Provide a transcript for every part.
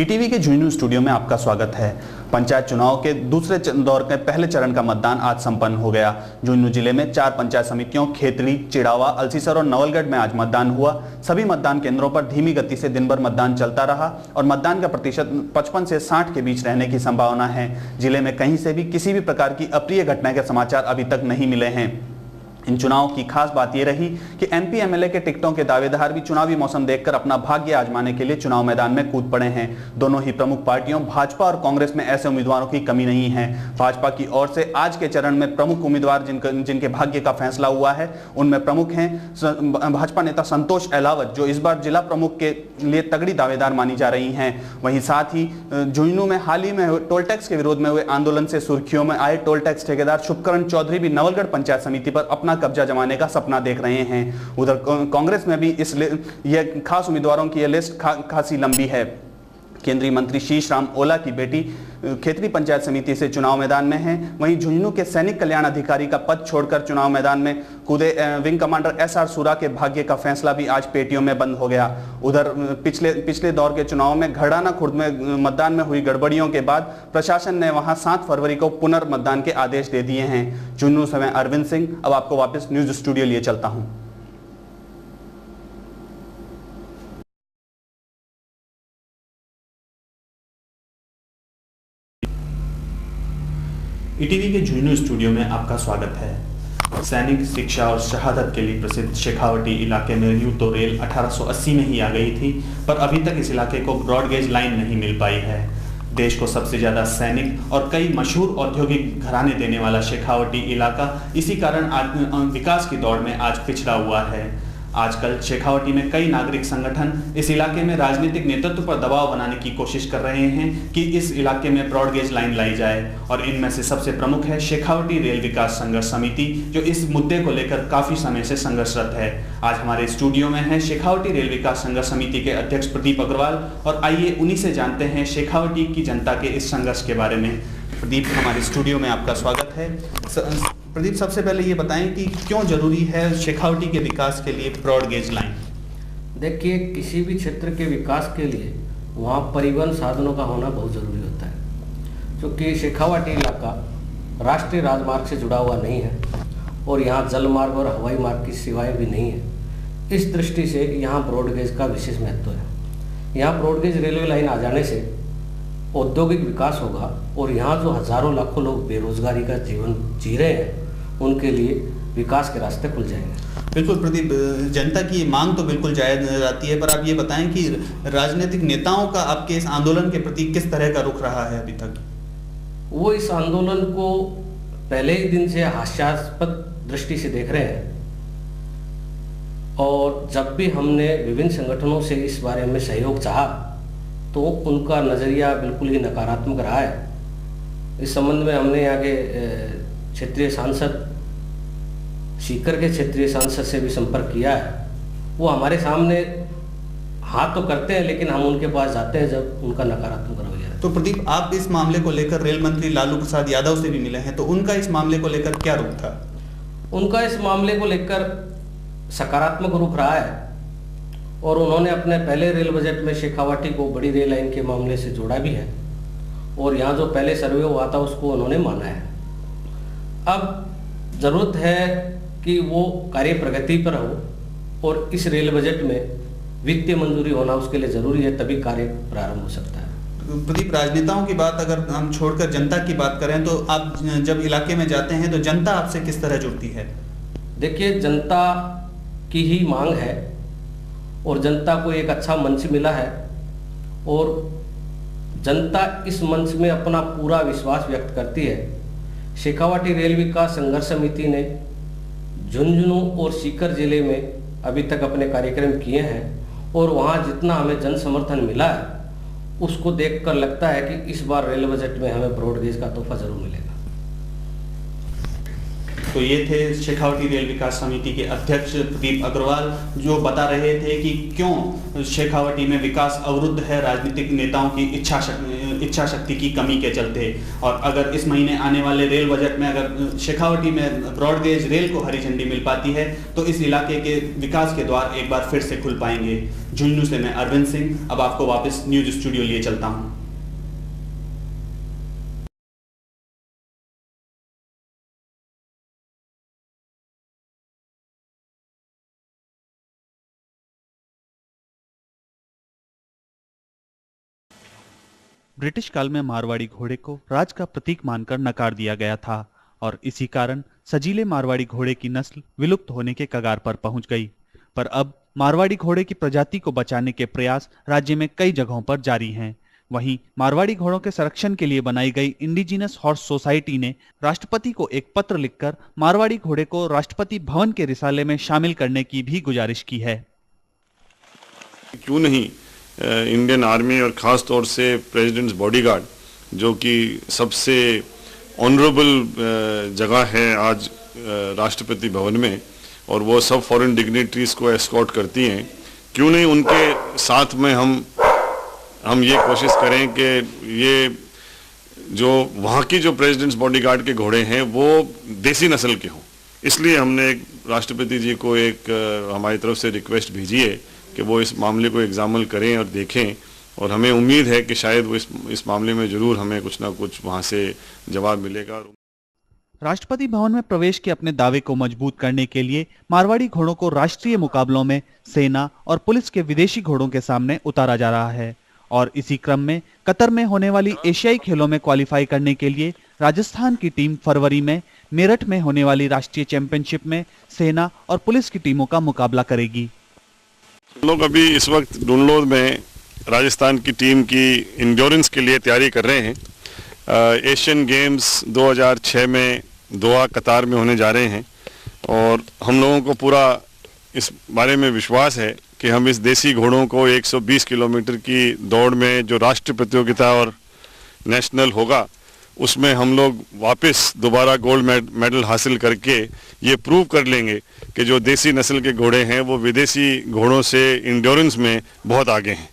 ETV के Jhunjhunu studio में आपका स्वागत है। पंचायत चुनाव के दूसरे दौर के पहले चरण का मतदान आज संपन्न हो गया। झुंझुनू जिले में 4 पंचायत समितियों खेतड़ी, चिड़ावा, अलसीसर और नवलगढ़ में आज मतदान हुआ। सभी मतदान केंद्रों पर धीमी गति से दिन भर मतदान चलता रहा और मतदान का प्रतिशत 55 से 60 के बीच रहने की संभावना है। जिले में कहीं से भी किसी भी प्रकार की अप्रिय घटना के समाचार अभी तक नहीं मिले हैं। इन चुनाव की खास बात यह रही कि एमपी एमएलए के टिकटों के दावेदार भी चुनावी मौसम देखकर अपना भाग्य आजमाने के लिए चुनाव मैदान में कूद पड़े हैं। दोनों ही प्रमुख पार्टियों भाजपा और कांग्रेस में ऐसे उम्मीदवारों की कमी नहीं है। भाजपा की ओर से आज के चरण में प्रमुख उम्मीदवार जिनके भाग्य का फैसला हुआ है उनमें प्रमुख हैं भाजपा नेता संतोष अहलावत, जो इस बार जिला प्रमुख के लिए तगड़ी दावेदार मानी जा रही हैं। वहीं साथ ही झुंझुनू में हाल ही में टोल टैक्स के विरोध में हुए आंदोलन से सुर्खियों में आए टोल टैक्स ठेकेदार शुभकरण चौधरी भी नवलगढ़ पंचायत समिति पर अपना कब्जा जमाने का सपना देख रहे हैं। उधर कांग्रेस में भी ये खास उम्मीदवारों की लिस्ट खासी लंबी है। केंद्रीय मंत्री शीश राम ओला की बेटी खेतड़ी पंचायत समिति से चुनाव मैदान में है। वहीं झुंझुनू के सैनिक कल्याण अधिकारी का पद छोड़कर चुनाव मैदान में कूदे विंग कमांडर एसआर सुरा के भाग्य का फैसला भी आज पेटियों में बंद हो गया। उधर पिछले दौर के चुनाव में घड़ाना खुर्द में मतदान में हुई गड़बड़ियों के बाद प्रशासन ने वहां 7 फरवरी को पुनर्मतदान के आदेश दे दिए हैं। झुंझुनू से मैं अरविंद सिंह अब आपको वापस न्यूज स्टूडियो लिए चलता हूं। ईटीवी के झुंझुनू स्टूडियो में आपका स्वागत है। सैनिक शिक्षा और शहादत के लिए प्रसिद्ध शेखावटी इलाके में यूं तो रेल 1880 में ही आ गई थी, पर अभी तक इस इलाके को ब्रॉडगेज लाइन नहीं मिल पाई है। देश को सबसे ज्यादा सैनिक और कई मशहूर औद्योगिक घराने देने वाला शेखावटी इलाका इसी कारण विकास की दौड़ में आज पिछड़ा हुआ है। आजकल शेखावटी में कई नागरिक संगठन इस इलाके में राजनीतिक नेतृत्व पर दबाव बनाने की कोशिश कर रहे हैं कि इस इलाके में ब्रॉडगेज लाइन लाई जाए, और इनमें से सबसे प्रमुख है शेखावटी रेल विकास संघर्ष समिति, जो इस मुद्दे को लेकर काफी समय से संघर्षरत है। आज हमारे स्टूडियो में है शेखावटी रेल विकास संघर्ष समिति के अध्यक्ष प्रदीप अग्रवाल, और आइए उन्हीं से जानते हैं शेखावटी की जनता के इस संघर्ष के बारे में। प्रदीप, हमारे स्टूडियो में आपका स्वागत है। प्रदीप, सबसे पहले ये बताएं कि क्यों जरूरी है शेखावटी के विकास के लिए ब्रॉडगेज लाइन? देखिए, किसी भी क्षेत्र के विकास के लिए वहाँ परिवहन साधनों का होना बहुत ज़रूरी होता है, क्योंकि शेखावटी इलाका राष्ट्रीय राजमार्ग से जुड़ा हुआ नहीं है और यहाँ जल मार्ग और हवाई मार्ग की सेवाएं भी नहीं है। इस दृष्टि से यहाँ ब्रॉडगेज का विशेष महत्व है। यहाँ ब्रॉडगेज रेलवे लाइन आ जाने से औद्योगिक विकास होगा और यहाँ जो हजारों लाखों लोग बेरोजगारी का जीवन जी रहे हैं उनके लिए विकास के रास्ते खुल जाएंगे। बिल्कुल प्रदीप, जनता की मांग तो बिल्कुल जायज नजर आती है, पर आप ये बताएं कि राजनीतिक नेताओं का आपके इस आंदोलन के प्रति किस तरह का रुख रहा है अभी तक? वो इस आंदोलन को पहले ही दिन से हास्यास्पद दृष्टि से देख रहे हैं, और जब भी हमने विभिन्न संगठनों से इस बारे में सहयोग चाहा तो उनका नज़रिया बिल्कुल ही नकारात्मक रहा है। इस संबंध में हमने यहाँ के क्षेत्रीय सांसद, सीकर के क्षेत्रीय सांसद से भी संपर्क किया है। वो हमारे सामने हाँ तो करते हैं, लेकिन हम उनके पास जाते हैं जब उनका नकारात्मक रवैया है। तो प्रदीप, आप इस मामले को लेकर रेल मंत्री लालू प्रसाद यादव से भी मिले हैं, तो उनका इस मामले को लेकर क्या रुख था? उनका इस मामले को लेकर सकारात्मक रुख रहा है, और उन्होंने अपने पहले रेल बजट में शेखावटी को बड़ी रेल लाइन के मामले से जोड़ा भी है, और यहाँ जो पहले सर्वे हुआ था उसको उन्होंने माना है। अब जरूरत है कि वो कार्य प्रगति पर हो, और इस रेल बजट में वित्तीय मंजूरी होना उसके लिए जरूरी है, तभी कार्य प्रारंभ हो सकता है। प्रदीप, राजनेताओं की बात अगर हम छोड़कर जनता की बात करें तो आप जब इलाके में जाते हैं तो जनता आपसे किस तरह जुड़ती है? देखिए, जनता की ही मांग है और जनता को एक अच्छा मंच मिला है, और जनता इस मंच में अपना पूरा विश्वास व्यक्त करती है। शेखावटी रेल विकास संघर्ष समिति ने झुंझुनू और सीकर जिले में अभी तक अपने कार्यक्रम किए हैं, और वहाँ जितना हमें जन समर्थन मिला है उसको देखकर लगता है कि इस बार रेल बजट में हमें ब्रॉडगेज का तोहफा जरूर मिलेगा। तो ये थे शेखावटी रेल विकास समिति के अध्यक्ष प्रदीप अग्रवाल, जो बता रहे थे कि क्यों शेखावटी में विकास अवरुद्ध है राजनीतिक नेताओं की इच्छा शक्ति की कमी के चलते। और अगर इस महीने आने वाले रेल बजट में अगर शेखावटी में ब्रॉड गेज रेल को हरी झंडी मिल पाती है तो इस इलाके के विकास के द्वार एक बार फिर से खुल पाएंगे। झुंझुनू से मैं अरविंद सिंह अब आपको वापस न्यूज स्टूडियो लिए चलता हूं। ब्रिटिश काल में मारवाड़ी घोड़े को राज का प्रतीक मानकर नकार दिया गया था और इसी कारण सजीले मारवाड़ी घोड़े की नस्ल विलुप्त होने के कगार पर पहुंच गई। पर अब मारवाड़ी घोड़े की प्रजाति को बचाने के प्रयास राज्य में कई जगहों पर जारी हैं। वहीं मारवाड़ी घोड़ों के संरक्षण के लिए बनाई गई इंडिजिनस हॉर्स सोसाइटी ने राष्ट्रपति को एक पत्र लिखकर मारवाड़ी घोड़े को राष्ट्रपति भवन के रिसाले में शामिल करने की भी गुजारिश की है। क्यों नहीं इंडियन आर्मी और ख़ास तौर से प्रेसिडेंट्स बॉडीगार्ड, जो कि सबसे ऑनरेबल जगह है आज राष्ट्रपति भवन में, और वो सब फॉरेन डिग्निटरीज को एस्कॉर्ट करती हैं, क्यों नहीं उनके साथ में हम ये कोशिश करें कि ये जो वहाँ की जो प्रेसिडेंट्स बॉडीगार्ड के घोड़े हैं वो देसी नस्ल के हों। इसलिए हमने राष्ट्रपति जी को एक हमारी तरफ से रिक्वेस्ट भेजी है कि वो इस मामले को एग्जामिन करें और देखें, और हमें उम्मीद है कि शायद वो इस मामले में जरूर हमें कुछ ना कुछ वहाँ से जवाब मिलेगा। राष्ट्रपति भवन में प्रवेश के अपने दावे को मजबूत करने के लिए मारवाड़ी घोड़ों को राष्ट्रीय मुकाबलों में सेना और पुलिस के विदेशी घोड़ों के सामने उतारा जा रहा है। और इसी क्रम में कतर में होने वाली एशियाई खेलों में क्वालिफाई करने के लिए राजस्थान की टीम फरवरी में मेरठ में होने वाली राष्ट्रीय चैंपियनशिप में सेना और पुलिस की टीमों का मुकाबला करेगी। लोग अभी इस वक्त डुनलोद में राजस्थान की टीम की इंड्योरेंस के लिए तैयारी कर रहे हैं। एशियन गेम्स 2006 में दोहा कतार में होने जा रहे हैं, और हम लोगों को पूरा इस बारे में विश्वास है कि हम इस देसी घोड़ों को 120 किलोमीटर की दौड़ में जो राष्ट्रीय प्रतियोगिता और नेशनल होगा उसमें हम लोग वापस दोबारा गोल्ड मेडल हासिल करके ये प्रूव कर लेंगे कि जो देसी नस्ल के घोड़े हैं वो विदेशी घोड़ों से इंड्योरेंस में बहुत आगे हैं।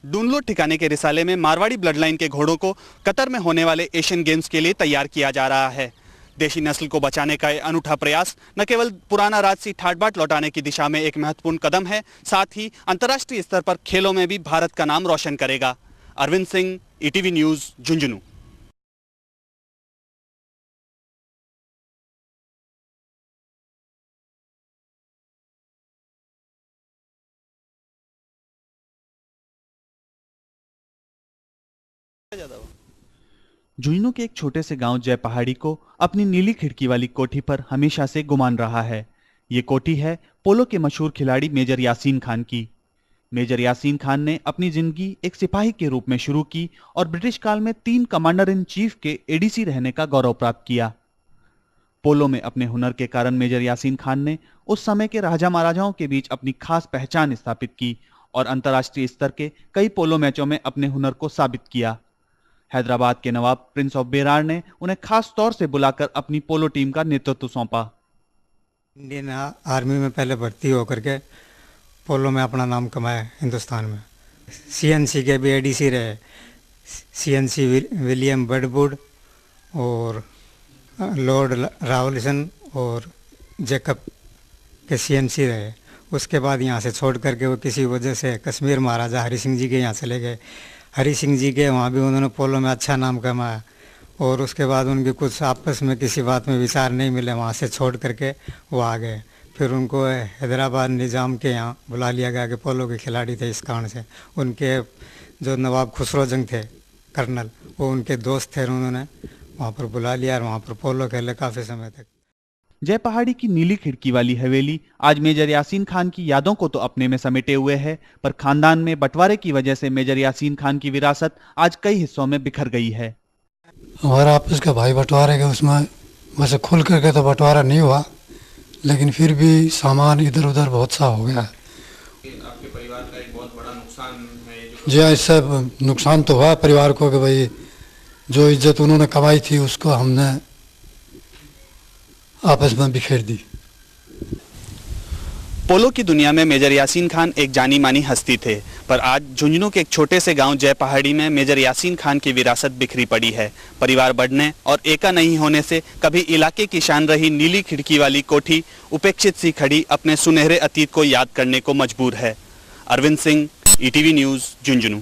डुनलोद ठिकाने के रिसाले में मारवाड़ी ब्लड लाइन के घोड़ों को कतर में होने वाले एशियन गेम्स के लिए तैयार किया जा रहा है। देशी नस्ल को बचाने का यह अनूठा प्रयास न केवल पुराना राजसी ठाट बाट लौटाने की दिशा में एक महत्वपूर्ण कदम है, साथ ही अंतर्राष्ट्रीय स्तर पर खेलों में भी भारत का नाम रोशन करेगा। Arvind Singh, ETV news, Jhunjhunu. झुंझुनू के एक छोटे से गांव जय पहाड़ी को अपनी नीली खिड़की वाली कोठी पर हमेशा से गुमान रहा है। ये कोठी है पोलो के मशहूर खिलाड़ी मेजर यासीन खान की। मेजर यासीन खान ने अपनी जिंदगी एक सिपाही के रूप में शुरू की और ब्रिटिश काल में 3 कमांडर इन चीफ के एडीसी रहने का गौरव प्राप्त किया। पोलो में अपने हुनर के कारण मेजर यासीन खान ने उस समय के राजा महाराजाओं के बीच अपनी खास पहचान स्थापित की और अंतर्राष्ट्रीय स्तर के कई पोलो मैचों में अपने हुनर को साबित किया। हैदराबाद के नवाब प्रिंस ऑफ बेरार ने उन्हें खास तौर से बुलाकर अपनी पोलो टीम का नेतृत्व सौंपा। इंडियन आर्मी में पहले भर्ती होकर के पोलो में अपना नाम कमाया हिंदुस्तान में। सीएनसी के भी एडीसी रहे, सीएनसी विलियम बर्डवुड और लॉर्ड रावलिसन और जैकब के सीएनसी रहे। उसके बाद यहाँ से छोड़ करके वो किसी वजह से कश्मीर महाराजा हरि सिंह जी के यहाँ चले गए। हरि सिंह जी के वहाँ भी उन्होंने पोलो में अच्छा नाम कमाया, और उसके बाद उनके कुछ आपस में किसी बात में विचार नहीं मिले, वहाँ से छोड़ करके वो आ गए। फिर उनको हैदराबाद निज़ाम के यहाँ बुला लिया गया कि पोलो के खिलाड़ी थे, इस कारण से उनके जो नवाब खुसरो जंग थे कर्नल, वो उनके दोस्त थे, उन्होंने वहाँ पर बुला लिया और वहाँ पर पोलो खेले काफ़ी समय तक। जय पहाड़ी की नीली खिड़की वाली हवेली आज मेजर यासीन खान की यादों को तो अपने में समेटे हुए है, पर खानदान में बंटवारे की वजह से मेजर यासीन खान की विरासत आज कई हिस्सों में बिखर गई है। हमारा आपस का भाई बंटवारे का उसमें वैसे खुल करके तो बंटवारा नहीं हुआ, लेकिन फिर भी सामान इधर उधर बहुत सा हो गया। आपके परिवार का एक बहुत बड़ा नुकसान है। जी हाँ, इससे नुकसान तो हुआ परिवार को कि भाई जो इज्जत उन्होंने कमाई थी उसको हमने आपस में बिखेर दी। पोलो की दुनिया में मेजर यासीन खान एक जानी मानी हस्ती थे। पर आज झुंझुनू के एक छोटे से गांव जय पहाड़ी में मेजर यासीन खान की विरासत बिखरी पड़ी है। परिवार बढ़ने और एका नहीं होने से कभी इलाके की शान रही नीली खिड़की वाली कोठी उपेक्षित सी खड़ी अपने सुनहरे अतीत को याद करने को मजबूर है। Arvind Singh, ETV news, Jhunjhunu.